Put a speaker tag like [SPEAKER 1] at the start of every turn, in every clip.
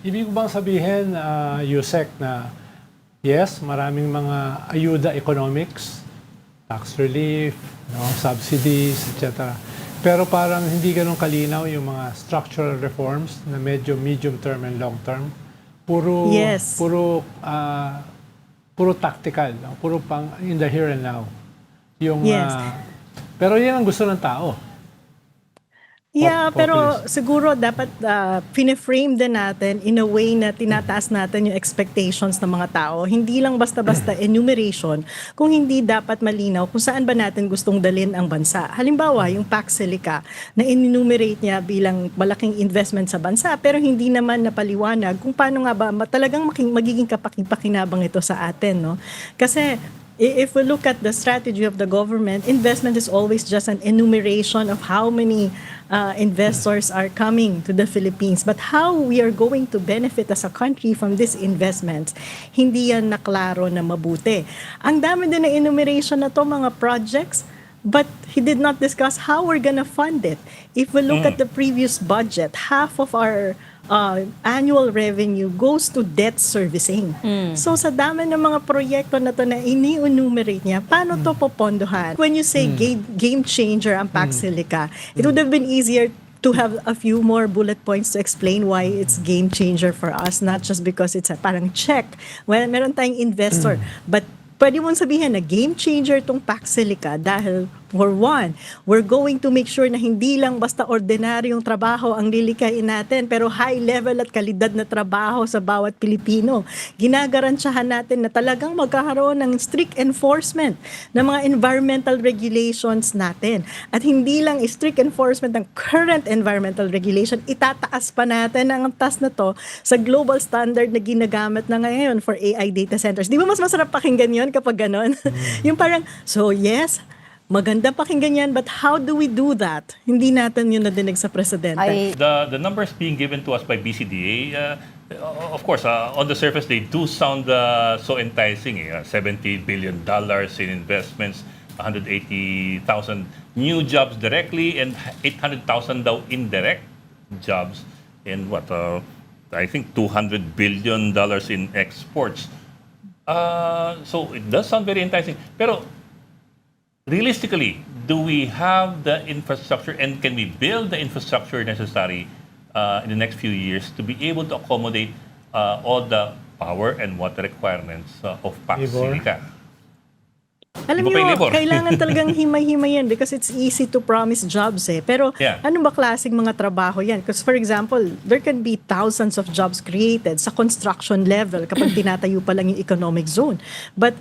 [SPEAKER 1] Ibig ko bang sabihin, Yusek, na yes, maraming mga ayuda economics, tax relief, subsidies, etc. Pero parang hindi ganun kalinaw yung mga structural reforms na medyo medium term and long term. Puro
[SPEAKER 2] Yes.
[SPEAKER 1] puro tactical, no? Puro pang in the here and now. Yung
[SPEAKER 2] Yes.
[SPEAKER 1] pero yan ang gusto ng tao.
[SPEAKER 2] Yeah, pero
[SPEAKER 1] Populist.
[SPEAKER 2] siguro dapat pine-frame din natin in a way na tinataas natin yung expectations ng mga tao. Hindi lang basta-basta enumeration, kung hindi dapat malinaw kung saan ba natin gustong dalhin ang bansa. Halimbawa, yung Pax Silica na enumerate niya bilang malaking investment sa bansa pero hindi naman napaliwanag kung paano nga ba talagang magiging kapakipakinabang ito sa atin, no? Kasi if we look at the strategy of the government, investment is always just an enumeration of how many investors are coming to the Philippines. But how we are going to benefit as a country from these investments, hindi yan naklaro na mabuti. Ang dami din ng enumeration na to, mga projects, but he did not discuss how we're gonna fund it. If we look at the previous budget, half of our annual revenue goes to debt servicing. So sa dami ng mga proyekto na to na ini-enumerate niya, paano to popondohan? When you say game changer ang Pax Silica, it would have been easier to have a few more bullet points to explain why it's game changer for us, not just because it's a parang check. Well, meron tayong investor, but pwede mong sabihin na game changer tong Pax Silica dahil for one, we're going to make sure na hindi lang basta ordinaryong trabaho ang lilikain natin, pero high level at kalidad na trabaho sa bawat Pilipino. Ginagarantiyahan natin na talagang magkakaroon ng strict enforcement ng mga environmental regulations natin. At hindi lang strict enforcement ng current environmental regulation, itataas pa natin ang taas na to sa global standard na ginagamit na ngayon for AI data centers. Di ba mas masarap pakinggan yun kapag ganon? Yung parang, so yes, maganda pakinggan yan, but how do we do that? Hindi natin yun nadinig sa presidente.
[SPEAKER 3] The numbers being given to us by BCDA, of course, on the surface, they do sound so enticing. $70 billion in investments, 180,000 new jobs directly, and 800,000 daw indirect jobs, and I think $200 billion in exports. So it does sound very enticing. Pero realistically, do we have the infrastructure and can we build the infrastructure necessary in the next few years to be able to accommodate all the power and water requirements of Pax Silica?
[SPEAKER 2] Alam
[SPEAKER 3] Di ba pa yung
[SPEAKER 2] nyo,
[SPEAKER 3] labor?
[SPEAKER 2] kailangan talagang himay-himay yan because it's easy to promise jobs eh. Pero
[SPEAKER 3] Yeah.
[SPEAKER 2] ano ba klaseng mga trabaho yan? Because for example, there can be thousands of jobs created sa construction level kapag tinatayo pa lang yung economic zone. But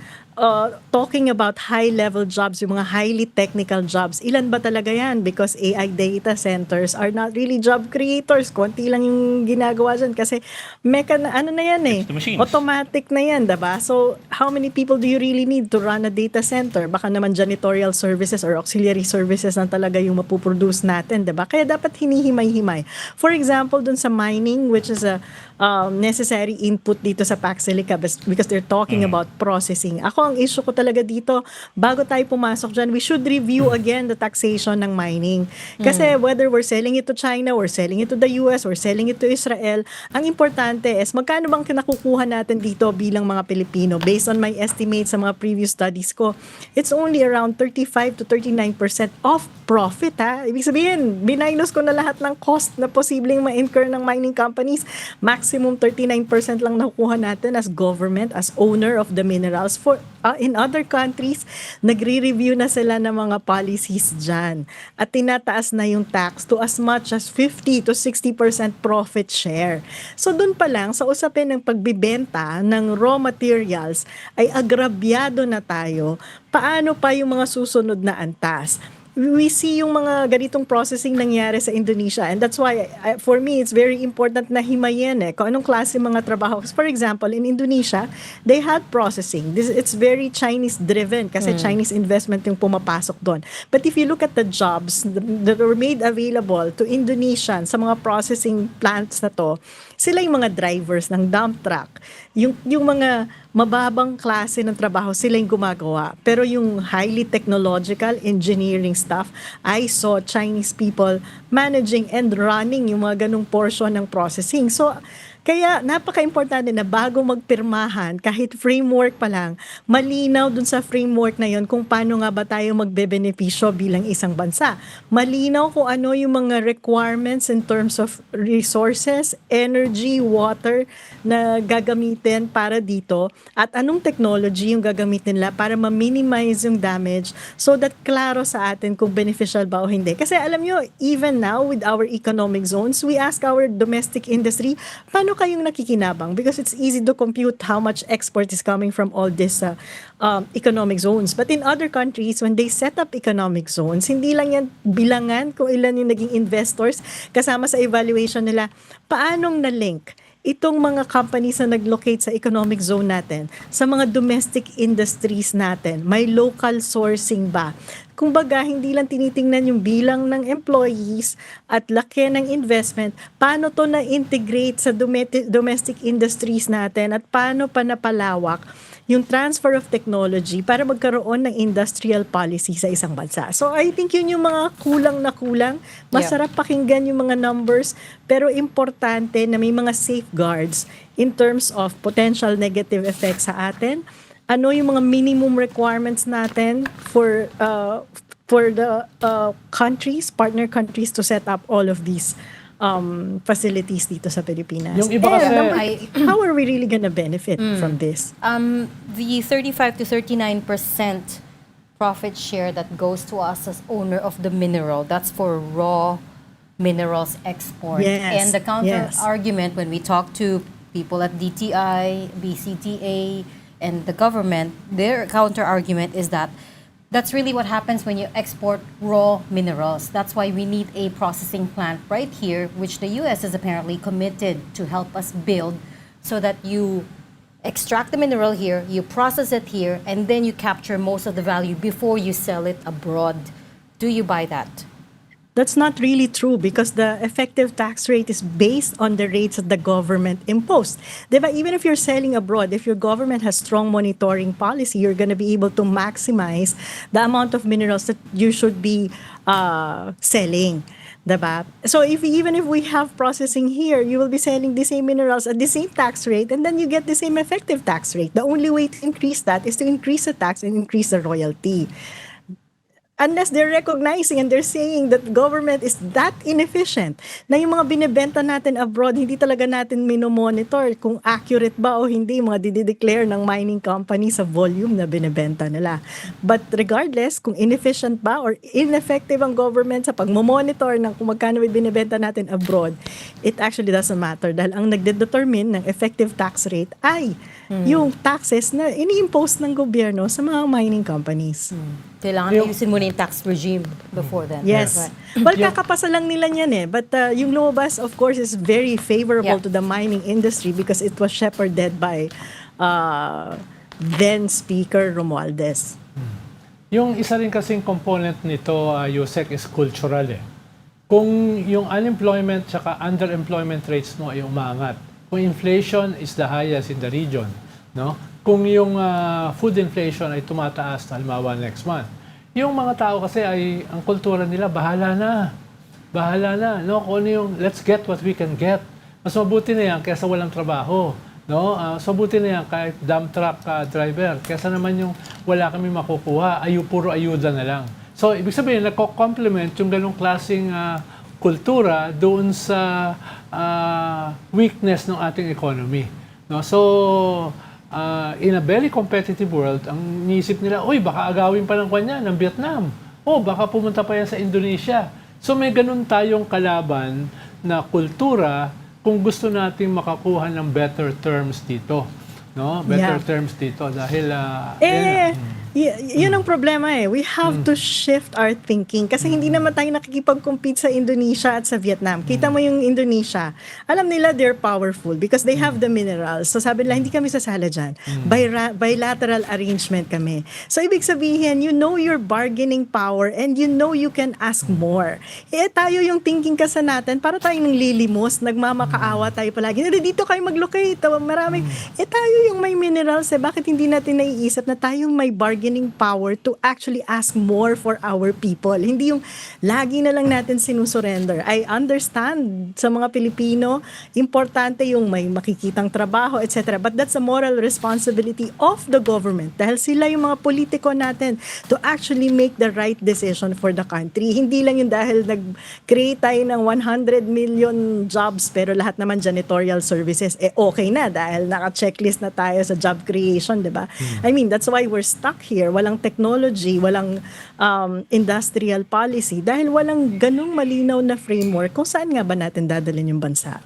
[SPEAKER 2] talking about high-level jobs, yung mga highly technical jobs, ilan ba talaga yan? Because AI data centers are not really job creators. Konti lang yung ginagawa dyan kasi ano na yan eh.
[SPEAKER 3] It's the machines.
[SPEAKER 2] Automatic na yan, diba? So, how many people do you really need to run a data center? Baka naman janitorial services or auxiliary services na talaga yung mapuproduce natin, diba? Kaya dapat hinihimay-himay. For example, dun sa mining, which is a necessary input dito sa Pax Silica because they're talking about processing. Ako, ang issue ko talaga dito, bago tayo pumasok dyan, we should review again the taxation ng mining. Kasi whether we're selling it to China, or selling it to the US, or selling it to Israel, ang importante is magkano bang kinakukuha natin dito bilang mga Pilipino. Based on my estimates sa mga previous studies ko, it's only around 35 to 39% of profit, ha? Ibig sabihin, binaynos ko na lahat ng cost na posibleng ma-incur ng mining companies. Maximum 39% lang nakukuha natin as government, as owner of the minerals. For in other countries, nagre-review na sila ng mga policies dyan. At tinataas na yung tax to as much as 50 to 60% profit share. So dun pa lang, sa usapin ng pagbibenta ng raw materials, ay agrabyado na tayo. Paano pa yung mga susunod na antas? We see yung mga ganitong processing nangyari sa Indonesia, and that's why for me it's very important na himayin kung anong klase mga trabaho. For example, in Indonesia, they had processing. It's very Chinese driven kasi Chinese investment yung pumapasok doon. But if you look at the jobs that were made available to Indonesians sa mga processing plants na to, sila yung mga drivers ng dump truck. Yung mga mababang klase ng trabaho sila yung gumagawa. Pero yung highly technological engineering stuff, I saw Chinese people managing and running yung mga ganung portion ng processing. So, Kaya napaka-importante na bago magpirmahan, kahit framework pa lang, malinaw dun sa framework na yon kung paano nga ba tayo magbebenepisyo bilang isang bansa. Malinaw kung ano yung mga requirements in terms of resources, energy, water na gagamitin para dito at anong technology yung gagamitin nila para ma-minimize yung damage so that klaro sa atin kung beneficial ba o hindi. Kasi alam nyo, even now with our economic zones, we ask our domestic industry, paano kayong nakikinabang? Because it's easy to compute how much export is coming from all these economic zones. But in other countries, when they set up economic zones, hindi lang yan bilangan kung ilan yung naging investors kasama sa evaluation nila. Paanong na-link itong mga companies na nag-locate sa economic zone natin, sa mga domestic industries natin, may local sourcing ba? Kumbaga, hindi lang tinitingnan yung bilang ng employees at laki ng investment, paano to na-integrate sa domestic industries natin at paano pa napalawak yung transfer of technology para magkaroon ng industrial policy sa isang bansa. So I think yun yung mga kulang na kulang. Masarap pakinggan yung mga numbers, pero importante na may mga safeguards in terms of potential negative effects sa atin. Ano yung mga minimum requirements natin for the countries, partner countries to set up all of these facilities dito sa Pilipinas.
[SPEAKER 1] Yung iba kasi-
[SPEAKER 2] How are we really gonna benefit from this?
[SPEAKER 4] The 35 to 39% profit share that goes to us as owner of the mineral, that's for raw minerals export.
[SPEAKER 2] Yes,
[SPEAKER 4] And the counter
[SPEAKER 2] yes.
[SPEAKER 4] argument when we talk to people at DTI, BCTA, and the government, their counter argument is that that's really what happens when you export raw minerals. That's why we need a processing plant right here, which the U.S. is apparently committed to help us build so that you extract the mineral here, you process it here, and then you capture most of the value before you sell it abroad. Do you buy that?
[SPEAKER 2] That's not really true because the effective tax rate is based on the rates that the government imposed. Diba? Even if you're selling abroad, if your government has strong monitoring policy, you're going to be able to maximize the amount of minerals that you should be selling. Diba? So even if we have processing here, you will be selling the same minerals at the same tax rate and then you get the same effective tax rate. The only way to increase that is to increase the tax and increase the royalty. Unless they're recognizing and they're saying that government is that inefficient na yung mga binebenta natin abroad, hindi talaga natin minomonitor kung accurate ba o hindi mga dideclare ng mining company sa volume na binebenta nila. But regardless, kung inefficient ba or ineffective ang government sa pagmomonitor ng kung magkano binebenta natin abroad, it actually doesn't matter dahil ang nagdedetermine ng effective tax rate ay yung taxes na ini-impose ng gobyerno sa mga mining companies.
[SPEAKER 4] Kailangan ayusin muna yung tax regime before then.
[SPEAKER 2] Yes.
[SPEAKER 4] Right.
[SPEAKER 2] Well, kakapasa lang nila yan eh. But yung lumabas, of course, is very favorable
[SPEAKER 4] Yeah.
[SPEAKER 2] to the mining industry because it was shepherded by then Speaker Romualdez.
[SPEAKER 1] Yung isa rin kasing component nito, Yusek, is cultural eh. Kung yung unemployment tsaka underemployment rates mo ay umangat, kung inflation is the highest in the region, no? Kung yung food inflation ay tumataas, halimbawa next month, yung mga tao kasi ay, ang kultura nila, bahala na. Bahala na, no? Kung ano yung, let's get what we can get. Mas mabuti na yan kaysa walang trabaho. No? So buti na yan kahit dump truck driver. Kaysa naman yung wala kami makukuha, puro ayuda na lang. So ibig sabihin, nagko-complement yung ganong klaseng kultura doon sa weakness ng ating economy. No? So in a very competitive world, ang niisip nila, oy, baka agawin pa ng kanya ng Vietnam. Baka pumunta pa yan sa Indonesia. So may ganun tayong kalaban na kultura kung gusto nating makakuha ng better terms dito. No? Better
[SPEAKER 2] Yeah.
[SPEAKER 1] terms dito dahil
[SPEAKER 2] Yun ang problema eh. We have to shift our thinking kasi hindi naman tayo nakikipag-compete sa Indonesia at sa Vietnam. Kita mo yung Indonesia, alam nila they're powerful because they have the minerals. So sabi nila, hindi kami sasala dyan. Bilateral arrangement kami. So ibig sabihin, you know your bargaining power and you know you can ask more. Tayo yung thinking kasi natin, para tayong lilimos, nagmamakaawa tayo palagi. Dito kayo mag-locate, maraming. Tayo yung may minerals bakit hindi natin naiisip na tayong may bargaining power to actually ask more for our people? Hindi yung lagi na lang natin sinusurrender. I understand sa mga Pilipino, importante yung may makikitang trabaho, etc. But that's a moral responsibility of the government dahil sila yung mga politiko natin to actually make the right decision for the country. Hindi lang yung dahil nag-create tayo ng 100 million jobs pero lahat naman janitorial services, okay na dahil naka-checklist na tayo sa job creation, di ba? I mean, that's why we're stuck here. Walang technology, walang industrial policy dahil walang ganung malinaw na framework kung saan nga ba natin dadalhin yung bansa.